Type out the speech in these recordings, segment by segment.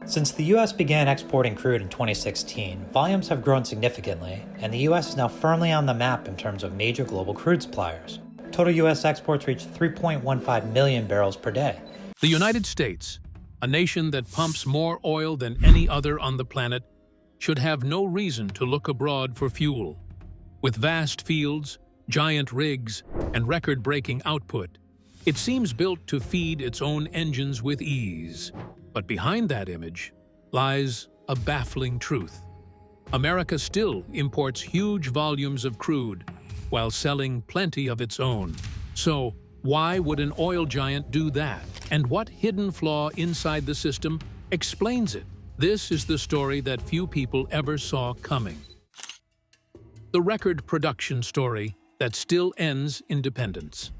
Since the US began exporting crude in 2016, volumes have grown significantly, and the US is now firmly on the map in terms of major global crude suppliers. Total US exports reached 3.15 million barrels per day. The United States, a nation that pumps more oil than any other on the planet, should have no reason to look abroad for fuel. With vast fields, giant rigs, and record-breaking output, it seems built to feed its own engines with ease. But behind that image lies a baffling truth. America still imports huge volumes of crude while selling plenty of its own. So, why would an oil giant do that? And what hidden flaw inside the system explains it? This is the story that few people ever saw coming. The record production story that still ends independence.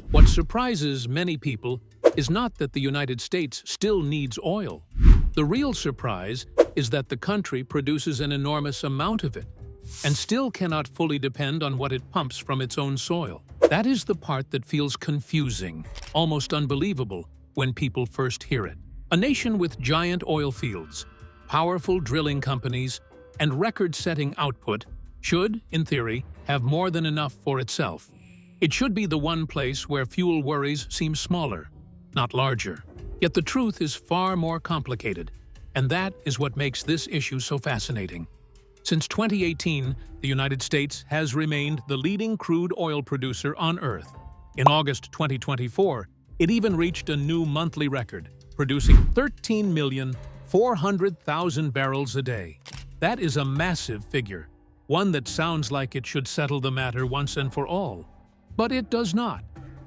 What surprises many people is not that the United States still needs oil. The real surprise is that the country produces an enormous amount of it and still cannot fully depend on what it pumps from its own soil. That is the part that feels confusing, almost unbelievable, when people first hear it. A nation with giant oil fields, powerful drilling companies, and record-setting output should, in theory, have more than enough for itself. It should be the one place where fuel worries seem smaller, not larger. Yet the truth is far more complicated, and that is what makes this issue so fascinating. Since 2018, the United States has remained the leading crude oil producer on Earth. In August 2024, it even reached a new monthly record, producing 13,400,000 barrels a day. That is a massive figure, one that sounds like it should settle the matter once and for all. But it does not.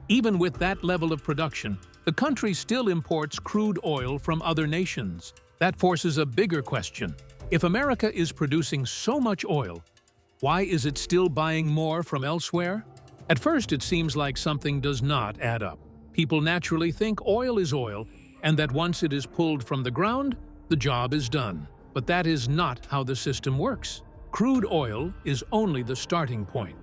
Even with that level of production, the country still imports crude oil from other nations. That forces a bigger question. If America is producing so much oil, why is it still buying more from elsewhere? At first, it seems like something does not add up. People naturally think oil is oil, and that once it is pulled from the ground, the job is done. But that is not how the system works. Crude oil is only the starting point.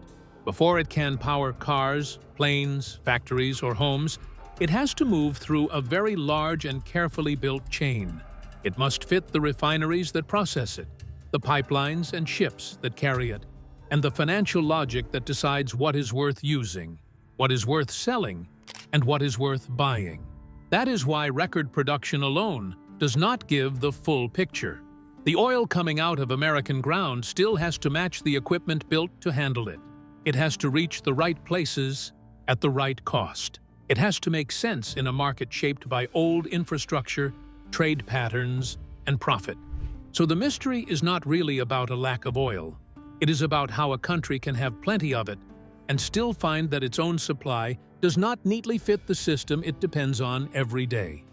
Before it can power cars, planes, factories, or homes, it has to move through a very large and carefully built chain. It must fit the refineries that process it, the pipelines and ships that carry it, and the financial logic that decides what is worth using, what is worth selling, and what is worth buying. That is why record production alone does not give the full picture. The oil coming out of American ground still has to match the equipment built to handle it. It has to reach the right places at the right cost. It has to make sense in a market shaped by old infrastructure, trade patterns, and profit. So the mystery is not really about a lack of oil. It is about how a country can have plenty of it and still find that its own supply does not neatly fit the system it depends on every day.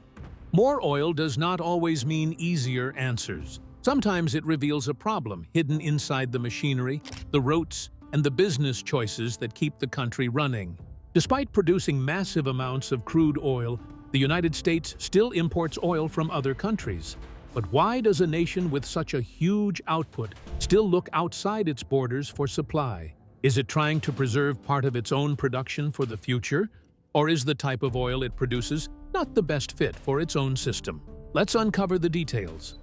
More oil does not always mean easier answers. Sometimes it reveals a problem hidden inside the machinery, the routes, and the business choices that keep the country running. Despite producing massive amounts of crude oil, the United States still imports oil from other countries. But why does a nation with such a huge output still look outside its borders for supply? Is it trying to preserve part of its own production for the future? Or is the type of oil it produces not the best fit for its own system? Let's uncover the details.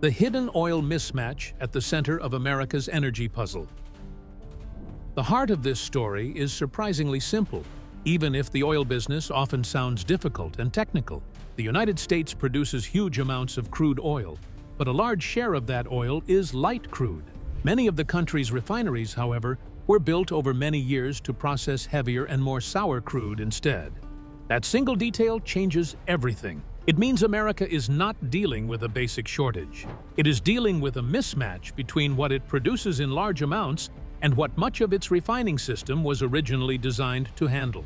The hidden oil mismatch at the center of America's energy puzzle. The heart of this story is surprisingly simple, even if the oil business often sounds difficult and technical. The United States produces huge amounts of crude oil, but a large share of that oil is light crude. Many of the country's refineries, however, were built over many years to process heavier and more sour crude instead. That single detail changes everything. It means America is not dealing with a basic shortage. It is dealing with a mismatch between what it produces in large amounts and what much of its refining system was originally designed to handle.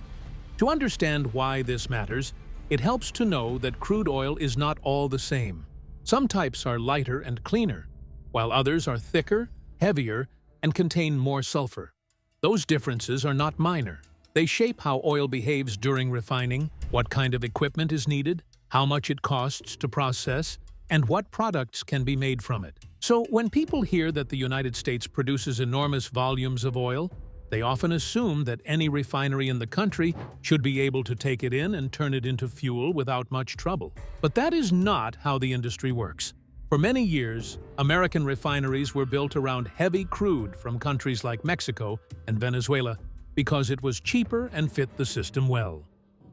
To understand why this matters, it helps to know that crude oil is not all the same. Some types are lighter and cleaner, while others are thicker, heavier, and contain more sulfur. Those differences are not minor. They shape how oil behaves during refining, what kind of equipment is needed, how much it costs to process, and what products can be made from it. So when people hear that the United States produces enormous volumes of oil, They often assume that any refinery in the country should be able to take it in and turn it into fuel without much trouble. But that is not how the industry works. For many years, American refineries were built around heavy crude from countries like Mexico and Venezuela because it was cheaper and fit the system well.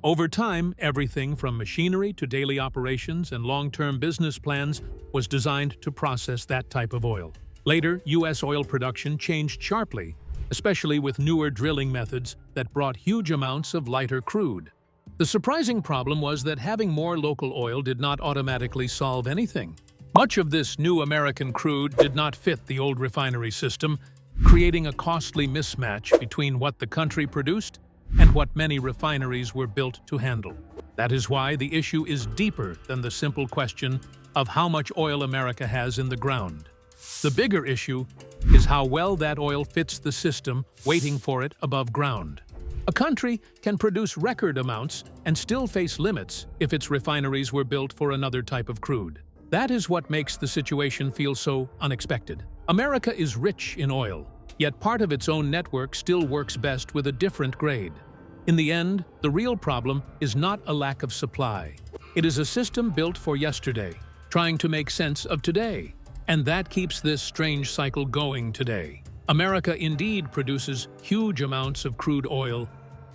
Over time, everything from machinery to daily operations and long-term business plans was designed to process that type of oil. Later, U.S. oil production changed sharply, especially with newer drilling methods that brought huge amounts of lighter crude. The surprising problem was that having more local oil did not automatically solve anything. Much of this new American crude did not fit the old refinery system, creating a costly mismatch between what the country produced and what many refineries were built to handle. That is why the issue is deeper than the simple question of how much oil America has in the ground. The bigger issue is how well that oil fits the system waiting for it above ground. A country can produce record amounts and still face limits if its refineries were built for another type of crude. That is what makes the situation feel so unexpected. America is rich in oil, yet part of its own network still works best with a different grade. In the end, the real problem is not a lack of supply. It is a system built for yesterday, trying to make sense of today. And that keeps this strange cycle going today. America indeed produces huge amounts of crude oil,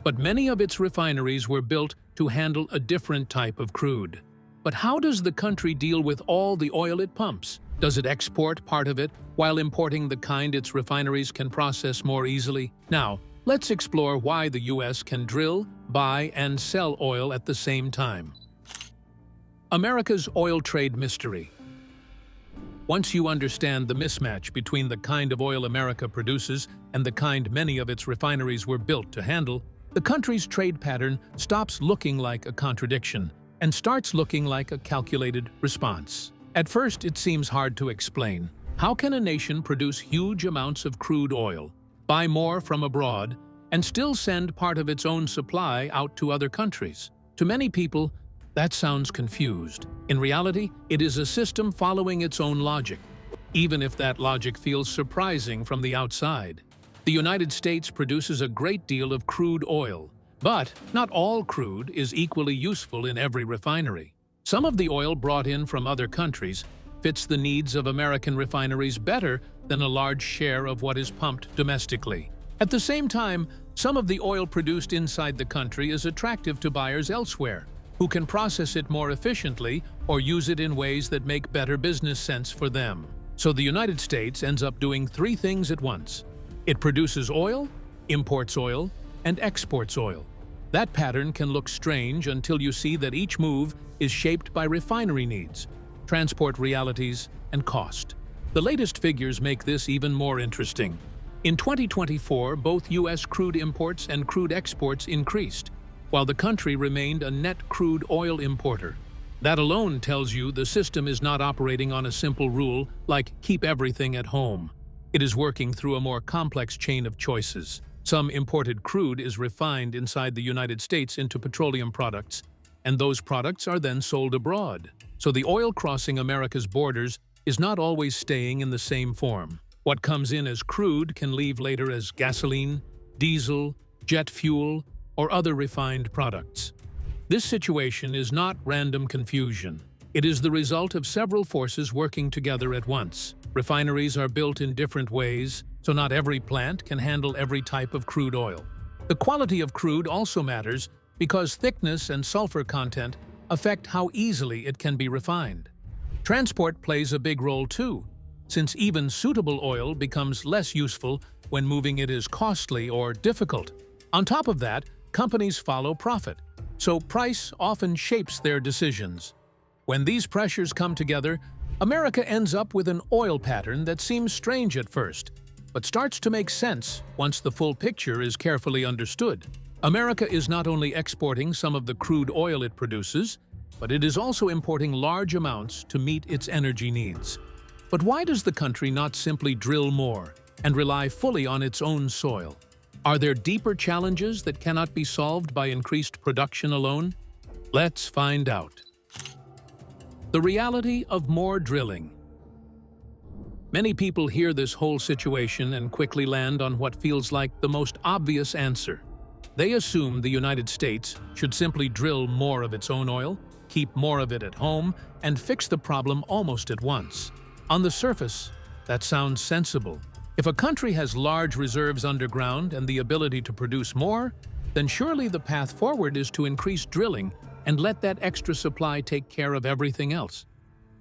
but many of its refineries were built to handle a different type of crude. But how does the country deal with all the oil it pumps? Does it export part of it while importing the kind its refineries can process more easily? Now, let's explore why the U.S. can drill, buy, and sell oil at the same time. America's oil trade mystery. Once you understand the mismatch between the kind of oil America produces and the kind many of its refineries were built to handle, the country's trade pattern stops looking like a contradiction and starts looking like a calculated response. At first, it seems hard to explain. How can a nation produce huge amounts of crude oil, buy more from abroad, and still send part of its own supply out to other countries? To many people, that sounds confused. In reality, it is a system following its own logic, even if that logic feels surprising from the outside. The United States produces a great deal of crude oil, but not all crude is equally useful in every refinery. Some of the oil brought in from other countries fits the needs of American refineries better than a large share of what is pumped domestically. At the same time, some of the oil produced inside the country is attractive to buyers elsewhere, who can process it more efficiently or use it in ways that make better business sense for them. So the United States ends up doing three things at once. It produces oil, imports oil, and exports oil. That pattern can look strange until you see that each move is shaped by refinery needs, transport realities, and cost. The latest figures make this even more interesting. In 2024, both U.S. crude imports and crude exports increased, while the country remained a net crude oil importer. That alone tells you the system is not operating on a simple rule like keep everything at home. It is working through a more complex chain of choices. Some imported crude is refined inside the United States into petroleum products, and those products are then sold abroad. So the oil crossing America's borders is not always staying in the same form. What comes in as crude can leave later as gasoline, diesel, jet fuel, or other refined products. This situation is not random confusion. It is the result of several forces working together at once. Refineries are built in different ways, so not every plant can handle every type of crude oil. The quality of crude also matters because thickness and sulfur content affect how easily it can be refined. Transport plays a big role too, since even suitable oil becomes less useful when moving it is costly or difficult. On top of that, companies follow profit, so price often shapes their decisions. When these pressures come together, America ends up with an oil pattern that seems strange at first, but starts to make sense once the full picture is carefully understood. America is not only exporting some of the crude oil it produces, but it is also importing large amounts to meet its energy needs. But why does the country not simply drill more and rely fully on its own soil? Are there deeper challenges that cannot be solved by increased production alone? Let's find out. The reality of more drilling. Many people hear this whole situation and quickly land on what feels like the most obvious answer. They assume the United States should simply drill more of its own oil, keep more of it at home, and fix the problem almost at once. On the surface, that sounds sensible. If a country has large reserves underground and the ability to produce more, then surely the path forward is to increase drilling and let that extra supply take care of everything else.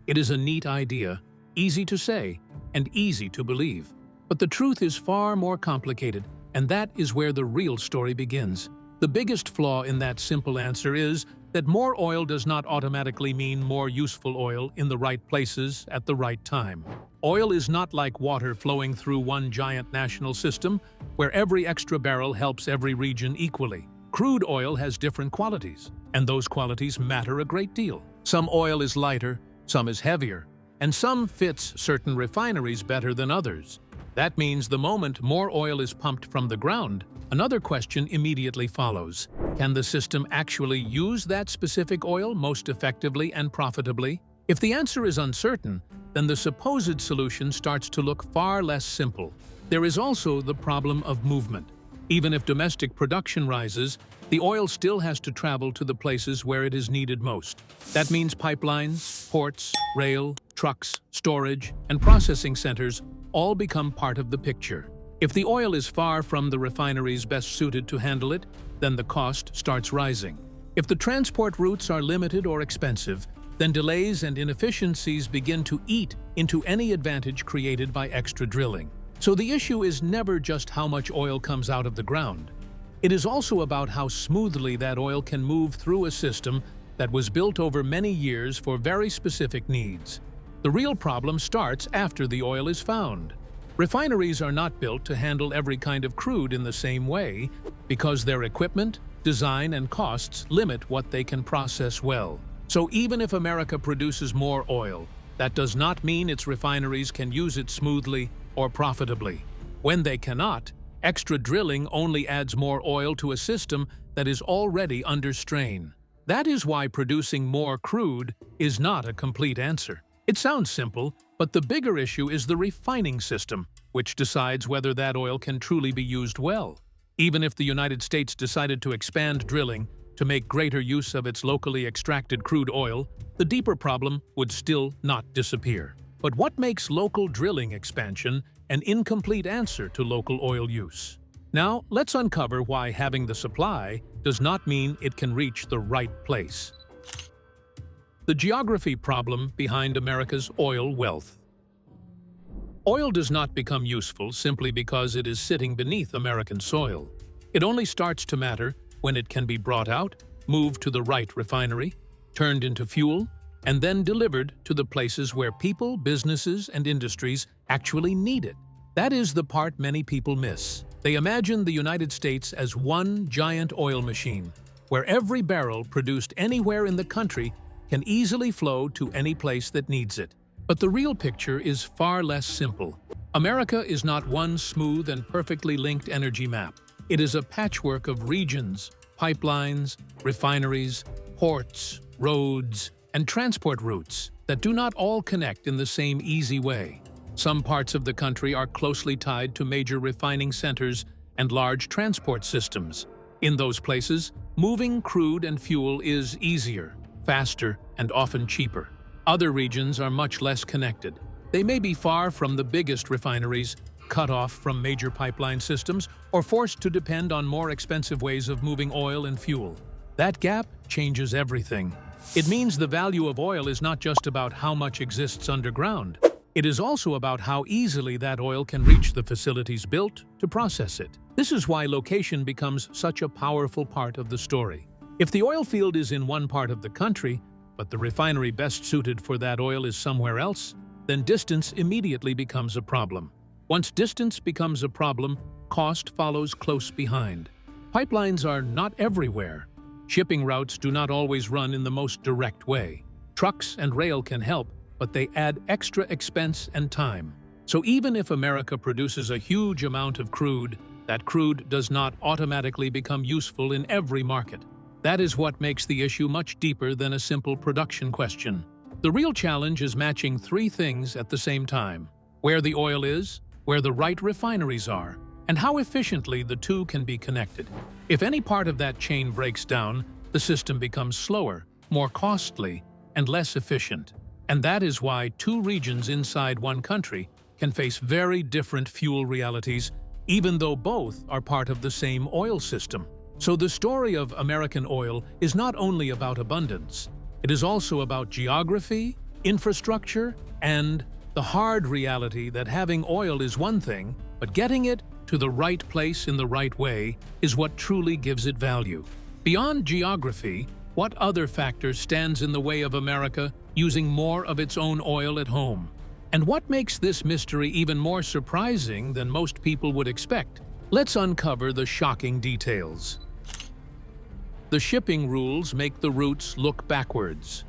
It is a neat idea, easy to say, and easy to believe. But the truth is far more complicated, and that is where the real story begins. The biggest flaw in that simple answer is that more oil does not automatically mean more useful oil in the right places at the right time. Oil is not like water flowing through one giant national system where every extra barrel helps every region equally. Crude oil has different qualities, and those qualities matter a great deal. Some oil is lighter, some is heavier, and some fits certain refineries better than others. That means the moment more oil is pumped from the ground, another question immediately follows. Can the system actually use that specific oil most effectively and profitably? If the answer is uncertain, then the supposed solution starts to look far less simple. There is also the problem of movement. Even if domestic production rises, the oil still has to travel to the places where it is needed most. That means pipelines, ports, rail, trucks, storage, and processing centers all become part of the picture. If the oil is far from the refineries best suited to handle it, then the cost starts rising. If the transport routes are limited or expensive, then delays and inefficiencies begin to eat into any advantage created by extra drilling. So the issue is never just how much oil comes out of the ground. It is also about how smoothly that oil can move through a system that was built over many years for very specific needs. The real problem starts after the oil is found. Refineries are not built to handle every kind of crude in the same way because their equipment, design, and costs limit what they can process well. So even if America produces more oil, that does not mean its refineries can use it smoothly or profitably. When they cannot, extra drilling only adds more oil to a system that is already under strain. That is why producing more crude is not a complete answer. It sounds simple, but the bigger issue is the refining system, which decides whether that oil can truly be used well. Even if the United States decided to expand drilling to make greater use of its locally extracted crude oil, the deeper problem would still not disappear. But what makes local drilling expansion an incomplete answer to local oil use? Now, let's uncover why having the supply does not mean it can reach the right place. The geography problem behind America's oil wealth. Oil does not become useful simply because it is sitting beneath American soil. It only starts to matter when it can be brought out, moved to the right refinery, turned into fuel, and then delivered to the places where people, businesses, and industries actually need it. That is the part many people miss. They imagine the United States as one giant oil machine, where every barrel produced anywhere in the country can easily flow to any place that needs it. But the real picture is far less simple. America is not one smooth and perfectly linked energy map. It is a patchwork of regions, pipelines, refineries, ports, roads, and transport routes that do not all connect in the same easy way. Some parts of the country are closely tied to major refining centers and large transport systems. In those places, moving crude and fuel is easier, faster, and often cheaper. Other regions are much less connected. They may be far from the biggest refineries, cut off from major pipeline systems, or forced to depend on more expensive ways of moving oil and fuel. That gap changes everything. It means the value of oil is not just about how much exists underground. It is also about how easily that oil can reach the facilities built to process it. This is why location becomes such a powerful part of the story. If the oil field is in one part of the country, but the refinery best suited for that oil is somewhere else, then distance immediately becomes a problem. Once distance becomes a problem, cost follows close behind. Pipelines are not everywhere. Shipping routes do not always run in the most direct way. Trucks and rail can help, but they add extra expense and time. So even if America produces a huge amount of crude, that crude does not automatically become useful in every market. That is what makes the issue much deeper than a simple production question. The real challenge is matching three things at the same time: where the oil is, where the right refineries are, and how efficiently the two can be connected. If any part of that chain breaks down, the system becomes slower, more costly, and less efficient. And that is why two regions inside one country can face very different fuel realities, even though both are part of the same oil system. So the story of American oil is not only about abundance, it is also about geography, infrastructure, and the hard reality that having oil is one thing, but getting it to the right place in the right way is what truly gives it value. Beyond geography, what other factor stands in the way of America using more of its own oil at home? And what makes this mystery even more surprising than most people would expect? Let's uncover the shocking details. The shipping rules make the routes look backwards.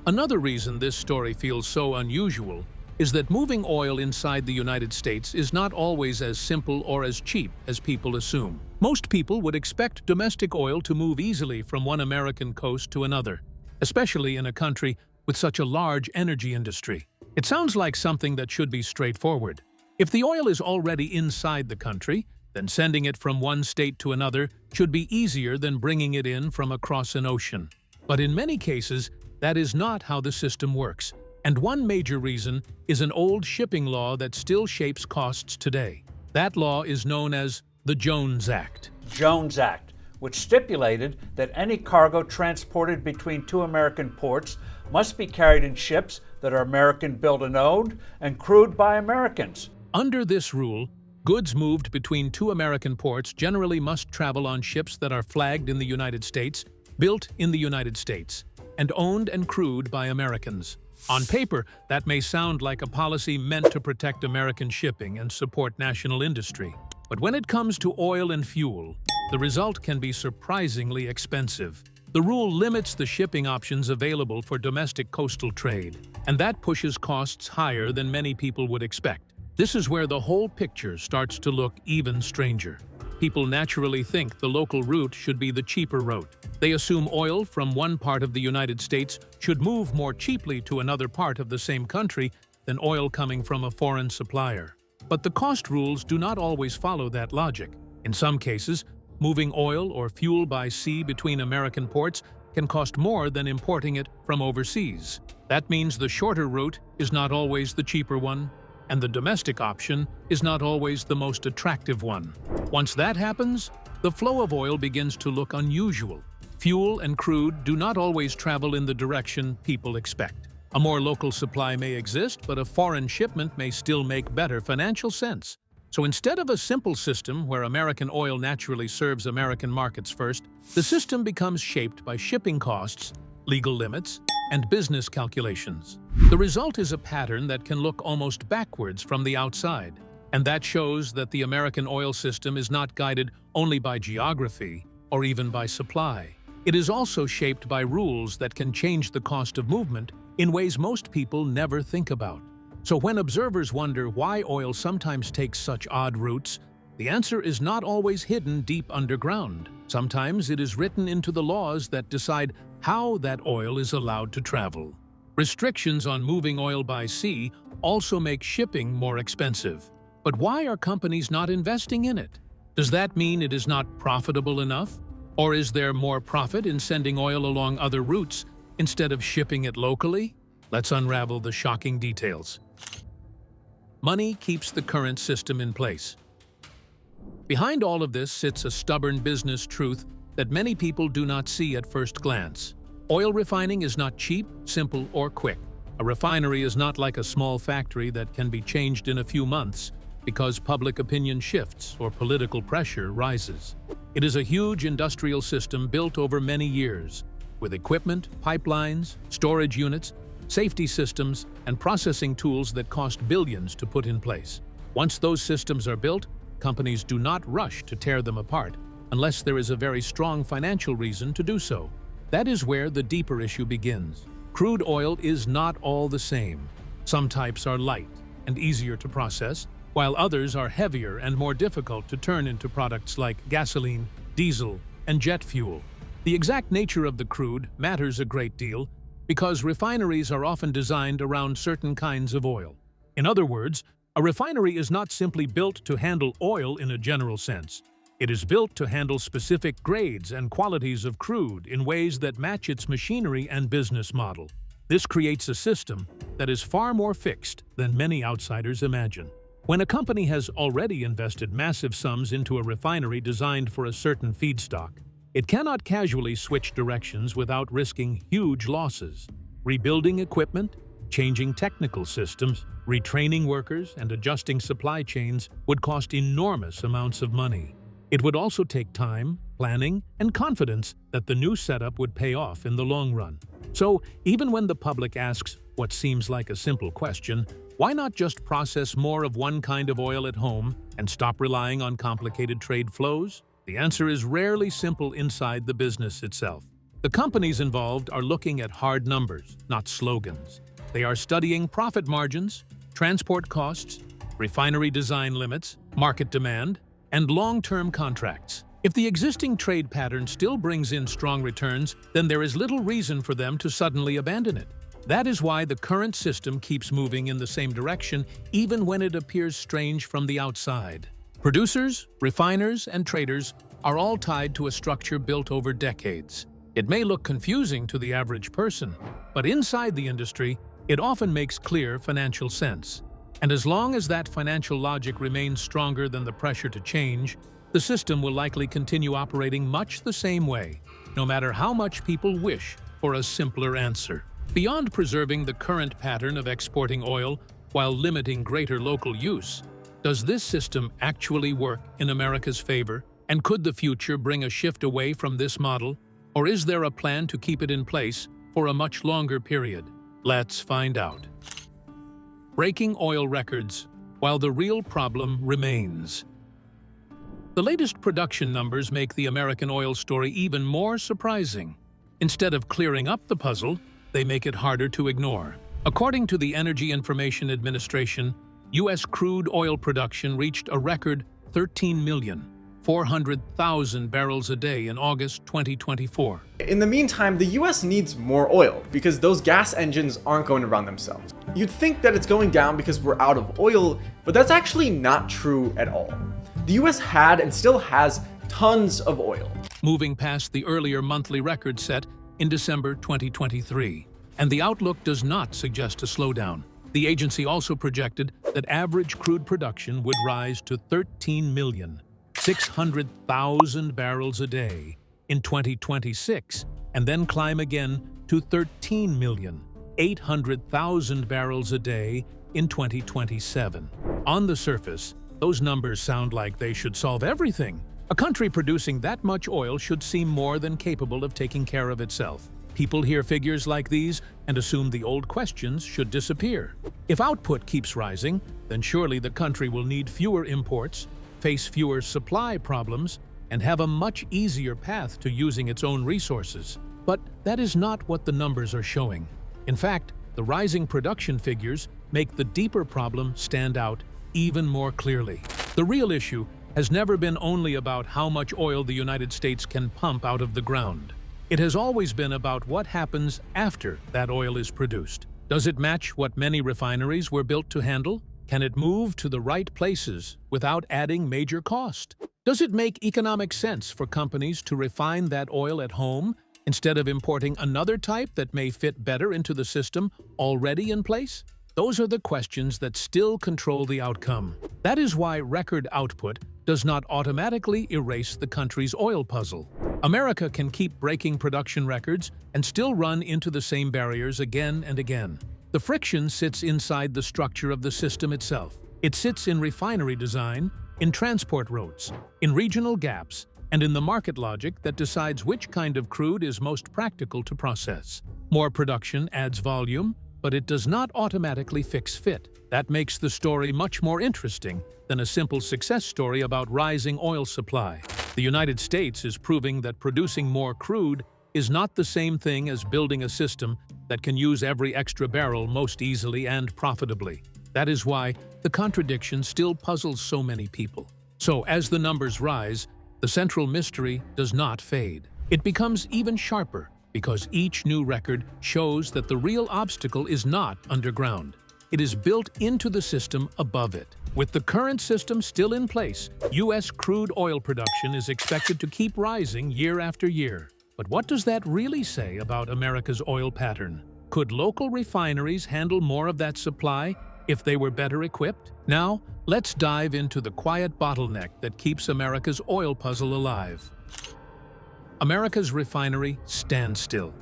Another reason this story feels so unusual is that moving oil inside the United States is not always as simple or as cheap as people assume. Most people would expect domestic oil to move easily from one American coast to another, especially in a country with such a large energy industry. It sounds like something that should be straightforward. If the oil is already inside the country, then sending it from one state to another should be easier than bringing it in from across an ocean. But in many cases, that is not how the system works. And one major reason is an old shipping law that still shapes costs today. That law is known as the Jones Act. Jones Act, which stipulated that any cargo transported between two American ports must be carried in ships that are American-built and owned and crewed by Americans. Under this rule, goods moved between two American ports generally must travel on ships that are flagged in the United States, built in the United States, and owned and crewed by Americans. On paper, that may sound like a policy meant to protect American shipping and support national industry. But when it comes to oil and fuel, the result can be surprisingly expensive. The rule limits the shipping options available for domestic coastal trade, and that pushes costs higher than many people would expect. This is where the whole picture starts to look even stranger. People naturally think the local route should be the cheaper route. They assume oil from one part of the United States should move more cheaply to another part of the same country than oil coming from a foreign supplier. But the cost rules do not always follow that logic. In some cases, moving oil or fuel by sea between American ports can cost more than importing it from overseas. That means the shorter route is not always the cheaper one, and the domestic option is not always the most attractive one. Once that happens, the flow of oil begins to look unusual. Fuel and crude do not always travel in the direction people expect. A more local supply may exist, but a foreign shipment may still make better financial sense. So instead of a simple system where American oil naturally serves American markets first, the system becomes shaped by shipping costs, legal limits, and business calculations. The result is a pattern that can look almost backwards from the outside, and that shows that the American oil system is not guided only by geography or even by supply. It is also shaped by rules that can change the cost of movement in ways most people never think about. So when observers wonder why oil sometimes takes such odd routes, the answer is not always hidden deep underground. Sometimes it is written into the laws that decide how that oil is allowed to travel. Restrictions on moving oil by sea also make shipping more expensive. But why are companies not investing in it? Does that mean it is not profitable enough? Or is there more profit in sending oil along other routes instead of shipping it locally? Let's unravel the shocking details. Money keeps the current system in place. Behind all of this sits a stubborn business truth that many people do not see at first glance. Oil refining is not cheap, simple, or quick. A refinery is not like a small factory that can be changed in a few months because public opinion shifts or political pressure rises. It is a huge industrial system built over many years, with equipment, pipelines, storage units, safety systems, and processing tools that cost billions to put in place. Once those systems are built, companies do not rush to tear them apart unless there is a very strong financial reason to do so. That is where the deeper issue begins. Crude oil is not all the same. Some types are light and easier to process, while others are heavier and more difficult to turn into products like gasoline, diesel, and jet fuel. The exact nature of the crude matters a great deal because refineries are often designed around certain kinds of oil. In other words, a refinery is not simply built to handle oil in a general sense. It is built to handle specific grades and qualities of crude in ways that match its machinery and business model. This creates a system that is far more fixed than many outsiders imagine. When a company has already invested massive sums into a refinery designed for a certain feedstock, it cannot casually switch directions without risking huge losses. Rebuilding equipment, changing technical systems, retraining workers, and adjusting supply chains would cost enormous amounts of money. It would also take time, planning, and confidence that the new setup would pay off in the long run. So, even when the public asks what seems like a simple question, why not just process more of one kind of oil at home and stop relying on complicated trade flows? The answer is rarely simple inside the business itself. The companies involved are looking at hard numbers, not slogans. They are studying profit margins, transport costs, refinery design limits, market demand, and long-term contracts. If the existing trade pattern still brings in strong returns, then there is little reason for them to suddenly abandon it. That is why the current system keeps moving in the same direction, even when it appears strange from the outside. Producers, refiners, and traders are all tied to a structure built over decades. It may look confusing to the average person, but inside the industry, it often makes clear financial sense. And as long as that financial logic remains stronger than the pressure to change, the system will likely continue operating much the same way, no matter how much people wish for a simpler answer. Beyond preserving the current pattern of exporting oil while limiting greater local use, does this system actually work in America's favor? And could the future bring a shift away from this model? Or is there a plan to keep it in place for a much longer period? Let's find out. Breaking oil records, while the real problem remains. The latest production numbers make the American oil story even more surprising. Instead of clearing up the puzzle, they make it harder to ignore. According to the Energy Information Administration, U.S. crude oil production reached a record 13,400,000 barrels a day in August 2024. In the meantime, the US needs more oil because those gas engines aren't going to run themselves. You'd think that it's going down because we're out of oil, but that's actually not true at all. The US had and still has tons of oil. Moving past the earlier monthly record set in December 2023, and the outlook does not suggest a slowdown. The agency also projected that average crude production would rise to 13,600,000 barrels a day in 2026, and then climb again to 13,800,000 barrels a day in 2027. On the surface, those numbers sound like they should solve everything. A country producing that much oil should seem more than capable of taking care of itself. People hear figures like these and assume the old questions should disappear. If output keeps rising, then surely the country will need fewer imports, face fewer supply problems, and have a much easier path to using its own resources. But that is not what the numbers are showing. In fact, the rising production figures make the deeper problem stand out even more clearly. The real issue has never been only about how much oil the United States can pump out of the ground. It has always been about what happens after that oil is produced. Does it match what many refineries were built to handle? Can it move to the right places without adding major cost? Does it make economic sense for companies to refine that oil at home instead of importing another type that may fit better into the system already in place? Those are the questions that still control the outcome. That is why record output does not automatically erase the country's oil puzzle. America can keep breaking production records and still run into the same barriers again and again. The friction sits inside the structure of the system itself. It sits in refinery design, in transport routes, in regional gaps, and in the market logic that decides which kind of crude is most practical to process. More production adds volume, but it does not automatically fix fit. That makes the story much more interesting than a simple success story about rising oil supply. The United States is proving that producing more crude is not the same thing as building a system that can use every extra barrel most easily and profitably. That is why the contradiction still puzzles so many people. So as the numbers rise, the central mystery does not fade. It becomes even sharper, because each new record shows that the real obstacle is not underground. it is built into the system above it. With the current system still in place, U.S. crude oil production is expected to keep rising year after year. But what does that really say about America's oil pattern? Could local refineries handle more of that supply if they were better equipped? Now, let's dive into the quiet bottleneck that keeps America's oil puzzle alive. America's refinery standstill.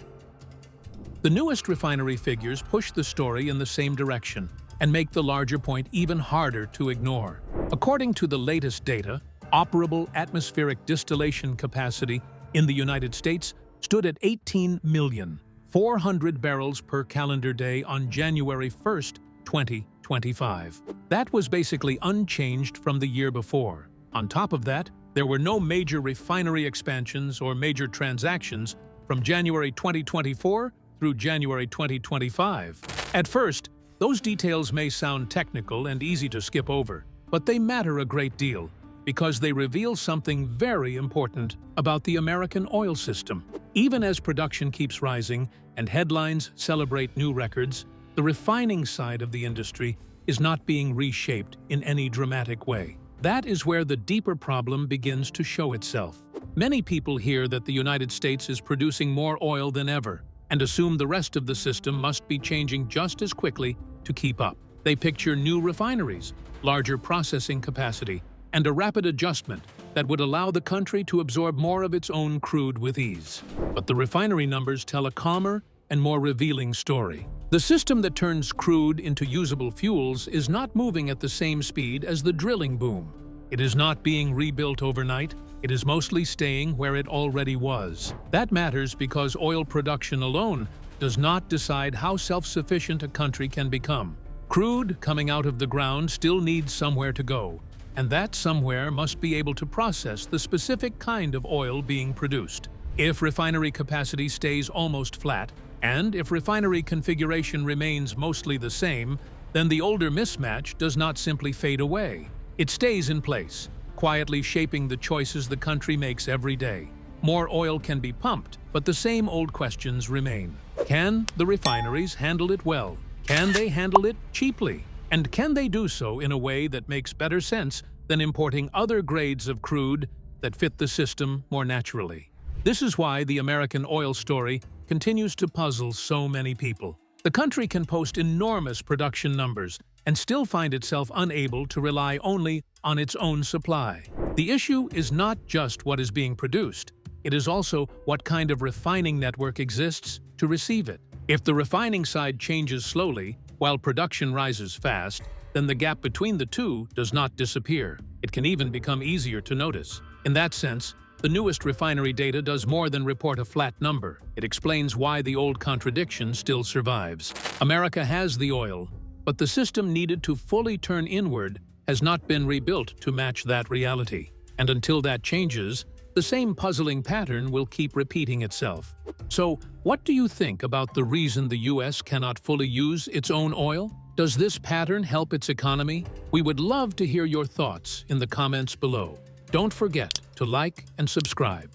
The newest refinery figures push the story in the same direction and make the larger point even harder to ignore. According to the latest data, operable atmospheric distillation capacity in the United States stood at 18,400,000 barrels per calendar day on January 1st, 2025. That was basically unchanged from the year before. On top of that, there were no major refinery expansions or major transactions from January 2024 through January 2025. At first, those details may sound technical and easy to skip over, but they matter a great deal because they reveal something very important about the American oil system. Even as production keeps rising and headlines celebrate new records, the refining side of the industry is not being reshaped in any dramatic way. That is where the deeper problem begins to show itself. Many people hear that the United States is producing more oil than ever and assume the rest of the system must be changing just as quickly to keep up. They picture new refineries, larger processing capacity, and a rapid adjustment that would allow the country to absorb more of its own crude with ease. But the refinery numbers tell a calmer and more revealing story. The system that turns crude into usable fuels is not moving at the same speed as the drilling boom. It is not being rebuilt overnight. It is mostly staying where it already was. That matters because oil production alone does not decide how self-sufficient a country can become. Crude coming out of the ground still needs somewhere to go, and that somewhere must be able to process the specific kind of oil being produced. If refinery capacity stays almost flat, and if refinery configuration remains mostly the same, then the older mismatch does not simply fade away. It stays in place, quietly shaping the choices the country makes every day. More oil can be pumped, but the same old questions remain. Can the refineries handle it well? Can they handle it cheaply? And can they do so in a way that makes better sense than importing other grades of crude that fit the system more naturally? This is why the American oil story continues to puzzle so many people. The country can post enormous production numbers and still find itself unable to rely only on its own supply. The issue is not just what is being produced, it is also what kind of refining network exists to receive it. If the refining side changes slowly, while production rises fast, then the gap between the two does not disappear. It can even become easier to notice. In that sense, the newest refinery data does more than report a flat number. It explains why the old contradiction still survives. America has the oil, but the system needed to fully turn inward has not been rebuilt to match that reality. And until that changes, the same puzzling pattern will keep repeating itself. So, what do you think about the reason the U.S. cannot fully use its own oil? Does this pattern help its economy? We would love to hear your thoughts in the comments below. Don't forget to like and subscribe.